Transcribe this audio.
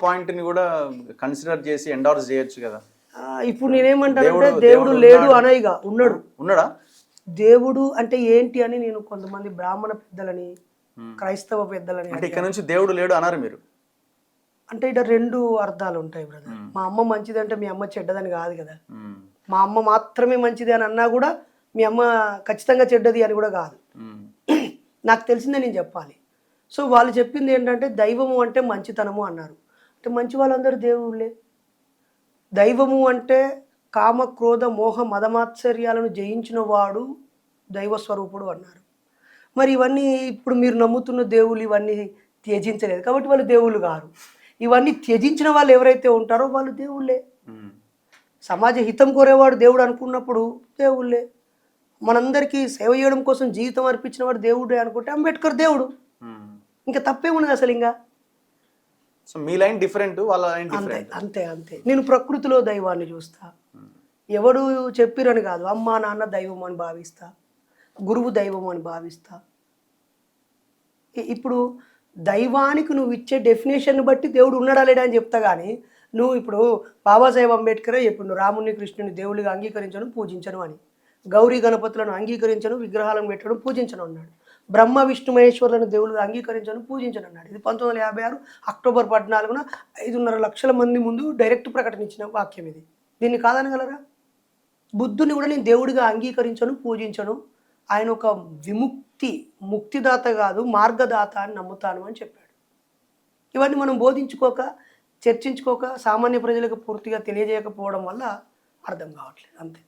పాయింట్ని కూడా కన్సిడర్ చేసి ఎండార్స్ చేయొచ్చు కదా. ఇప్పుడు నేనేమంటానంటే దేవుడు లేడు అనయిగా ఉన్నాడు. ఉన్నాడా? దేవుడు అంటే ఏంటి అని నేను కొంతమంది బ్రాహ్మణ పెద్దలని క్రైస్తవ పెద్దలని అంటే ఇక్కడ నుంచి దేవుడు లేడు అన్నారు మీరు. అంటే ఇక్కడ రెండు అర్థాలు ఉంటాయి బ్రదర్. మా అమ్మ మంచిది అంటే మీ అమ్మ చెడ్డదని కాదు కదా. మా అమ్మ మాత్రమే మంచిది అని అన్నా కూడా మీ అమ్మ ఖచ్చితంగా చెడ్డది అని కూడా కాదు. నాకు తెలిసిందే నేను చెప్పాలి. సో వాళ్ళు చెప్పింది ఏంటంటే దైవము అంటే మంచితనము అన్నారు. అంటే మంచి వాళ్ళందరూ దేవుళ్ళే. దైవము అంటే కామ క్రోధ మోహ మదమాత్సర్యాలను జయించిన వాడు దైవస్వరూపుడు అన్నారు. మరి ఇవన్నీ ఇప్పుడు మీరు నమ్ముతున్న దేవుళ్ళు ఇవన్నీ త్యజించలేదు కాబట్టి వాళ్ళు దేవుళ్ళు కారు. ఇవన్నీ త్యజించిన వాళ్ళు ఎవరైతే ఉంటారో వాళ్ళు దేవుళ్ళే. సమాజ హితం కోరేవాడు దేవుడు అనుకున్నప్పుడు దేవుళ్ళే. మనందరికీ సేవ చేయడం కోసం జీవితం అర్పించిన వాడు దేవుడే అనుకుంటే అంబేద్కర్ దేవుడు. ఇంకా తప్పేమున్నది అసలు? ఇంకా సో మీ లైన్ డిఫరెంట్, వాళ్ళ లైన్ డిఫరెంట్. అంతే అంతే. నేను ప్రకృతిలో దైవాన్ని చూస్తా. ఎవడు చెప్పిరని కాదు. అమ్మ నాన్న దైవం అని భావిస్తా, గురువు దైవం అని భావిస్తా. ఇప్పుడు దైవానికి నువ్వు ఇచ్చే డెఫినేషన్ బట్టి దేవుడు ఉన్నాడా లేడా అని చెప్తా. కానీ నువ్వు ఇప్పుడు బాబాసాహెబ్ అంబేద్కరే చెప్పిండు రాముని కృష్ణుని దేవుడిగా అంగీకరించను పూజించను అని. గౌరీ గణపతులను అంగీకరించను విగ్రహాలను పెట్టడం పూజించను అన్నాడు. బ్రహ్మ విష్ణు మహేశ్వరులను దేవుళ్ళుగా అంగీకరించను పూజించను అన్నాడు. ఇది 1956 అక్టోబర్ 14న 5.5 లక్షల మంది ముందు డైరెక్ట్ ప్రకటన ఇచ్చిన వాక్యం ఇది. దీన్ని కాదనగలరా? బుద్ధుని కూడా నేను దేవుడిగా అంగీకరించను పూజించను, ఆయన ఒక ముక్తిదాత కాదు మార్గదాత అని నమ్ముతాను అని చెప్పాడు. ఇవన్నీ మనం బోధించుకోక చర్చించుకోక సామాన్య ప్రజలకు పూర్తిగా తెలియజేయకపోవడం వల్ల అర్థం కావట్లేదు అంతే.